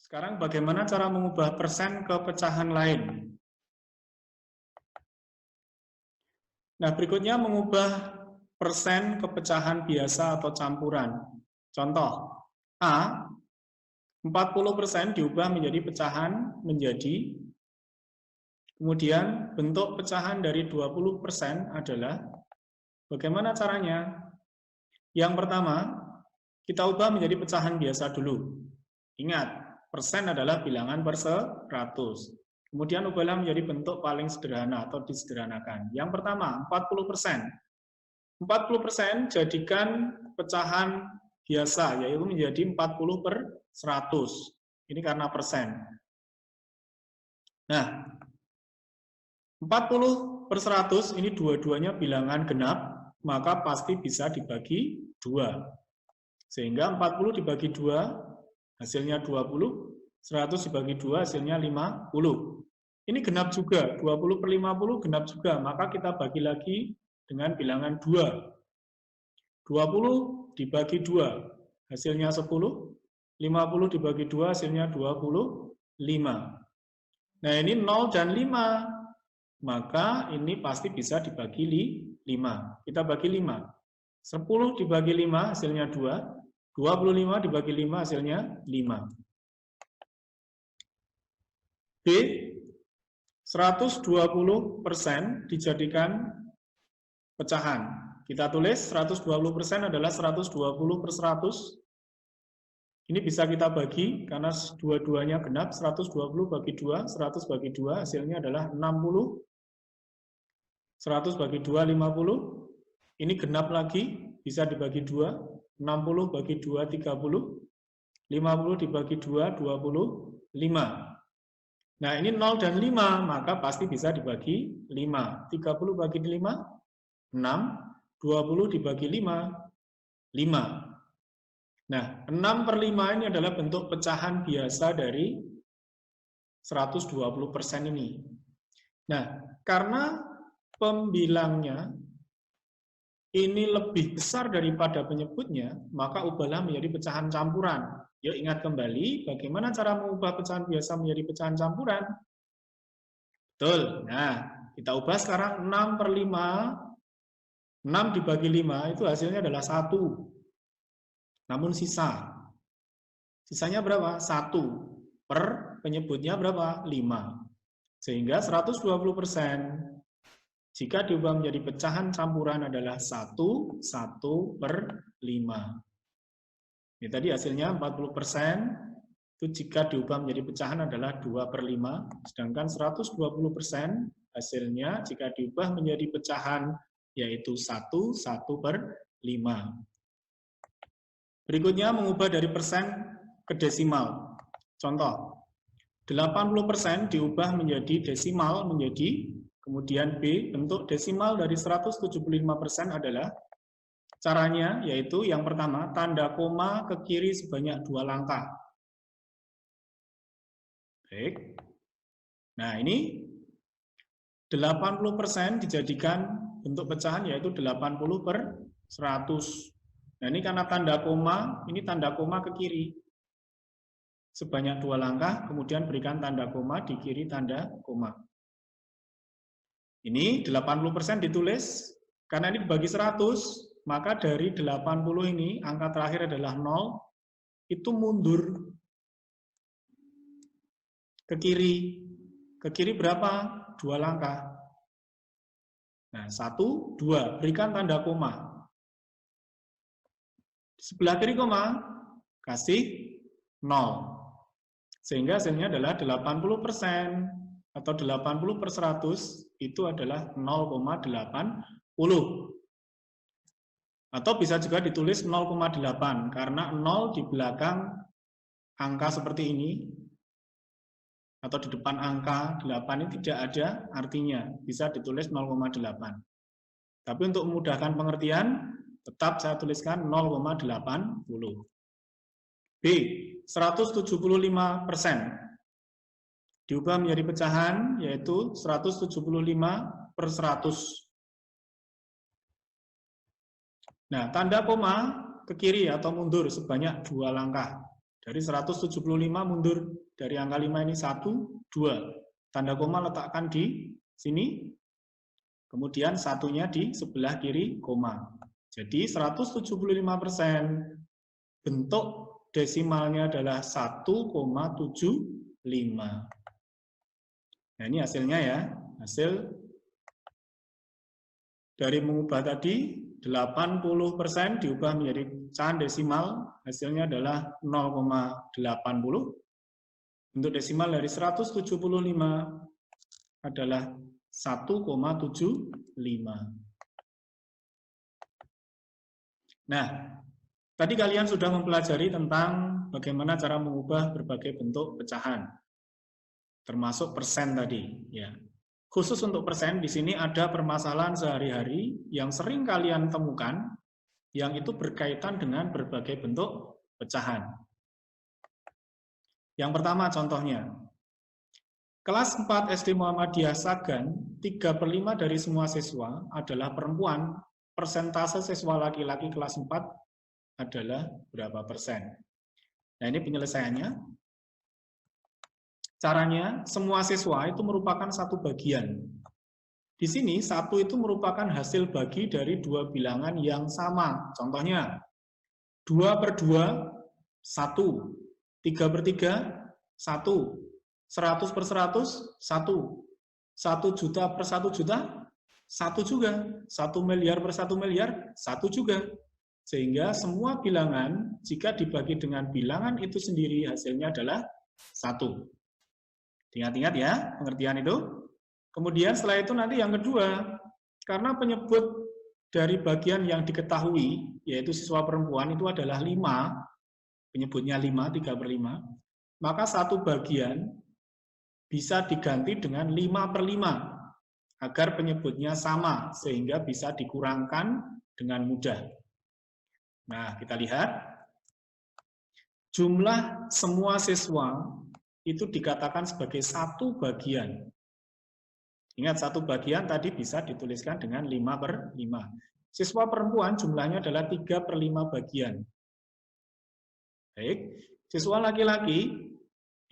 Sekarang bagaimana cara mengubah persen ke pecahan lain? Nah, berikutnya mengubah persen ke pecahan biasa atau campuran. Contoh, A, 40% diubah menjadi pecahan menjadi, kemudian bentuk pecahan dari 20% adalah, bagaimana caranya? Yang pertama, kita ubah menjadi pecahan biasa dulu. Ingat, persen adalah bilangan per 100. Kemudian ubahlah menjadi bentuk paling sederhana atau disederhanakan. Yang pertama, 40%. 40% jadikan pecahan biasa, yaitu menjadi 40/100. Ini karena persen. Nah, 40/100 ini dua-duanya bilangan genap, maka pasti bisa dibagi 2. Sehingga 40 dibagi 2, hasilnya 20, 100 dibagi 2, hasilnya 50. Ini genap juga, 20/50 genap juga, maka kita bagi lagi dengan bilangan 2. 20 dibagi 2, hasilnya 10, 50 dibagi 2, hasilnya 25. Nah, ini 0 dan 5, maka ini pasti bisa dibagi 5. Kita bagi 5. 10 dibagi 5, hasilnya 2. 25 dibagi 5, hasilnya 5. B, 120% dijadikan pecahan. Kita tulis 120% adalah 120/100. Ini bisa kita bagi, karena dua-duanya genap, 120 bagi 2, 100 bagi 2, hasilnya adalah 60. 100 bagi 2, 50. Ini genap lagi, bisa dibagi 2. 60 bagi 2, 30. 50 dibagi 2, 25. Nah, ini 0 dan 5, maka pasti bisa dibagi 5. 30 bagi 5, 6. 20 dibagi 5, 5. Nah, 6/5 ini adalah bentuk pecahan biasa dari 120% ini. Nah, karena pembilangnya ini lebih besar daripada penyebutnya, maka ubahlah menjadi pecahan campuran. Yuk ingat kembali, bagaimana cara mengubah pecahan biasa menjadi pecahan campuran? Betul. Nah, kita ubah sekarang 6/5. 6 dibagi 5 itu hasilnya adalah 1. Namun sisanya berapa? 1. Per penyebutnya berapa? 5. Sehingga 120% jika diubah menjadi pecahan campuran adalah 1/5. Ini tadi hasilnya 40%, itu jika diubah menjadi pecahan adalah 2/5, sedangkan 120% hasilnya jika diubah menjadi pecahan yaitu 1/5. Berikutnya mengubah dari persen ke desimal. Contoh, 80% diubah menjadi desimal menjadi, kemudian B, bentuk desimal dari 175% adalah, caranya yaitu yang pertama, tanda koma ke kiri sebanyak 2 langkah. Baik. Nah, ini 80% dijadikan bentuk pecahan yaitu 80/100. Nah, ini karena tanda koma, ini tanda koma ke kiri. Sebanyak 2 langkah, kemudian berikan tanda koma di kiri tanda koma. Ini 80% ditulis, karena ini dibagi 100, maka dari 80 ini, angka terakhir adalah 0, itu mundur ke kiri. Ke kiri berapa? 2 langkah. Nah, 1, 2, berikan tanda koma. Sebelah kiri koma, kasih 0. Sehingga hasilnya adalah 80% atau 80/100 itu adalah 0,80. Atau bisa juga ditulis 0,8 karena 0 di belakang angka seperti ini atau di depan angka 8 ini tidak ada artinya, bisa ditulis 0,8. Tapi untuk memudahkan pengertian, tetap saya tuliskan 0,80. B, 175%. Diubah menjadi pecahan, yaitu 175/100. Nah, tanda koma ke kiri atau mundur sebanyak 2 langkah. Dari 175 mundur dari angka 5 ini 1, 2. Tanda koma letakkan di sini. Kemudian satunya di sebelah kiri koma. Jadi 175% bentuk desimalnya adalah 1,75. Nah, ini hasilnya ya. Hasil dari mengubah tadi 80% diubah menjadi pecahan desimal, hasilnya adalah 0,80. Bentuk desimal dari 175 adalah 1,75. Nah, tadi kalian sudah mempelajari tentang bagaimana cara mengubah berbagai bentuk pecahan, termasuk persen tadi. Ya. Khusus untuk persen, di sini ada permasalahan sehari-hari yang sering kalian temukan, yang itu berkaitan dengan berbagai bentuk pecahan. Yang pertama contohnya, kelas 4 SD Muhammadiyah Sagan, 3/5 dari semua siswa adalah perempuan, persentase siswa laki-laki kelas 4 adalah berapa persen? Nah, ini penyelesaiannya. Caranya, semua siswa itu merupakan satu bagian. Di sini, satu itu merupakan hasil bagi dari dua bilangan yang sama. Contohnya, 2/2, 1. 3/3, 1. 100/100, 1. 1 juta per 1 juta, 1 juga. 1 miliar per 1 miliar, 1 juga. Sehingga semua bilangan, jika dibagi dengan bilangan itu sendiri, hasilnya adalah 1. Ingat-ingat ya, pengertian itu. Kemudian setelah itu nanti yang kedua, karena penyebut dari bagian yang diketahui, yaitu siswa perempuan itu adalah 5, penyebutnya 5, 3/5, maka satu bagian bisa diganti dengan 5/5, agar penyebutnya sama, sehingga bisa dikurangkan dengan mudah. Nah, kita lihat, jumlah semua siswa itu dikatakan sebagai satu bagian. Ingat, satu bagian tadi bisa dituliskan dengan 5/5. Siswa perempuan jumlahnya adalah 3/5 bagian. Baik, siswa laki-laki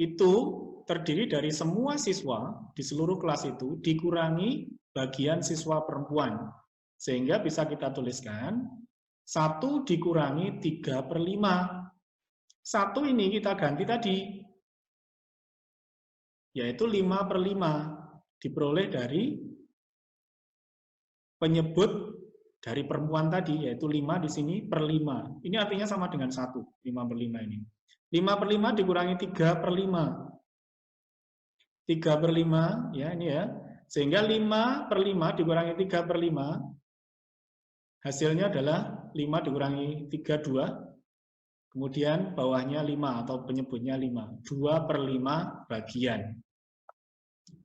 itu terdiri dari semua siswa di seluruh kelas itu dikurangi bagian siswa perempuan. Sehingga bisa kita tuliskan 1 dikurangi 3/5. 1 ini kita ganti tadi, yaitu 5/5, diperoleh dari penyebut dari perempuan tadi, yaitu 5 di sini per 5. Ini artinya sama dengan 1, 5/5 ini. 5/5 dikurangi 3/5. 3/5, ya ini ya. Sehingga 5/5 dikurangi 3/5, hasilnya adalah 5 dikurangi 3, 2. Kemudian bawahnya 5 atau penyebutnya 5. 2/5 bagian.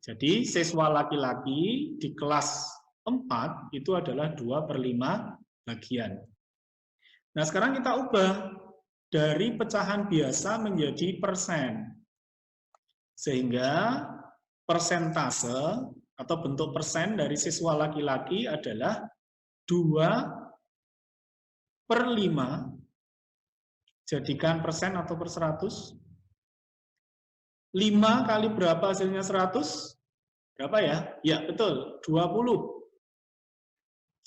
Jadi siswa laki-laki di kelas 4 itu adalah 2/5 bagian. Nah, sekarang kita ubah dari pecahan biasa menjadi persen. Sehingga persentase atau bentuk persen dari siswa laki-laki adalah 2/5. Jadikan persen atau per 100. 5 kali berapa hasilnya 100? Berapa ya? Ya, betul, 20.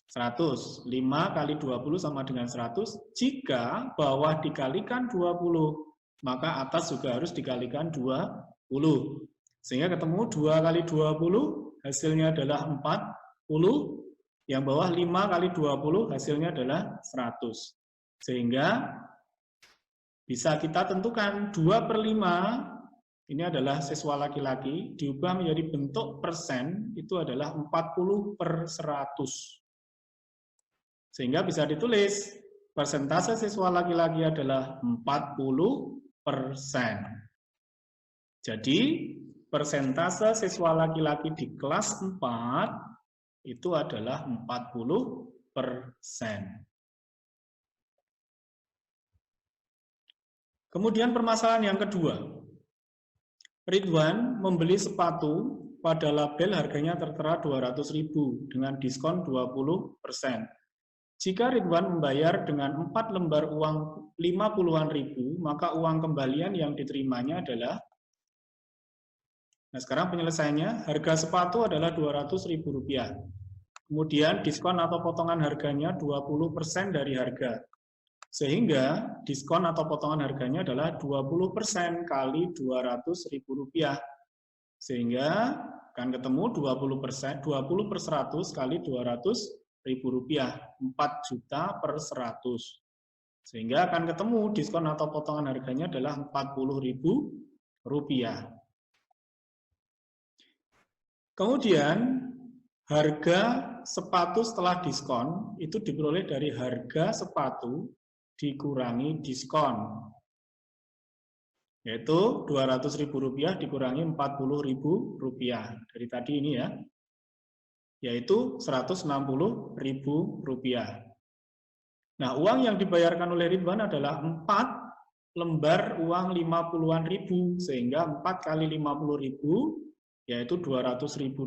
100. 5 kali 20 sama dengan 100. Jika bawah dikalikan 20, maka atas juga harus dikalikan 20. Sehingga ketemu 2 kali 20, hasilnya adalah 40. Yang bawah 5 kali 20, hasilnya adalah 100. Sehingga bisa kita tentukan 2/5, ini adalah siswa laki-laki, diubah menjadi bentuk persen, itu adalah 40/100. Sehingga bisa ditulis, persentase siswa laki-laki adalah 40%. Jadi, persentase siswa laki-laki di kelas 4 itu adalah 40%. Kemudian permasalahan yang kedua. Ridwan membeli sepatu pada label harganya tertera 200.000 dengan diskon 20%. Jika Ridwan membayar dengan 4 lembar uang 50-an ribu, maka uang kembalian yang diterimanya adalah, nah sekarang penyelesaiannya, harga sepatu adalah Rp200.000. Kemudian diskon atau potongan harganya 20% dari harga. Sehingga diskon atau potongan harganya adalah 20% kali Rp200.000. Sehingga akan ketemu 20%, 20 per 100 kali Rp200.000, 4 juta per 100. Sehingga akan ketemu diskon atau potongan harganya adalah Rp40.000. Kemudian harga sepatu setelah diskon itu diperoleh dari harga sepatu dikurangi diskon, yaitu Rp200.000 dikurangi Rp40.000 dari tadi ini ya, yaitu Rp160.000. Nah, uang yang dibayarkan oleh Ridwan adalah 4 lembar uang 50-an ribu, sehingga 4 kali 50.000 yaitu Rp200.000.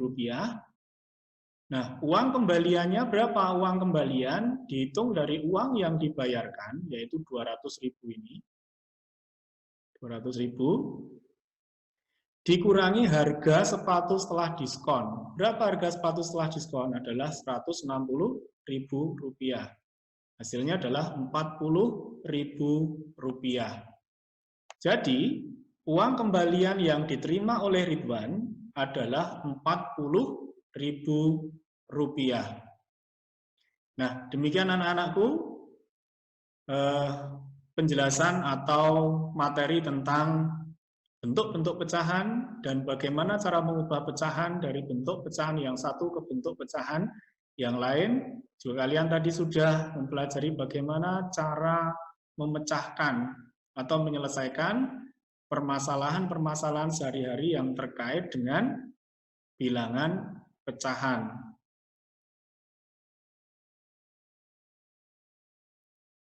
Nah, uang kembaliannya berapa? Uang kembalian dihitung dari uang yang dibayarkan, yaitu Rp200.000 ini. Rp200.000 dikurangi harga sepatu setelah diskon. Berapa harga sepatu setelah diskon? Adalah Rp160.000. Hasilnya adalah Rp40.000. Jadi, uang kembalian yang diterima oleh Ridwan adalah Rp40.000. Nah, demikian anak-anakku penjelasan atau materi tentang bentuk-bentuk pecahan dan bagaimana cara mengubah pecahan dari bentuk pecahan yang satu ke bentuk pecahan yang lain. Juga kalian tadi sudah mempelajari bagaimana cara memecahkan atau menyelesaikan permasalahan-permasalahan sehari-hari yang terkait dengan bilangan pecahan.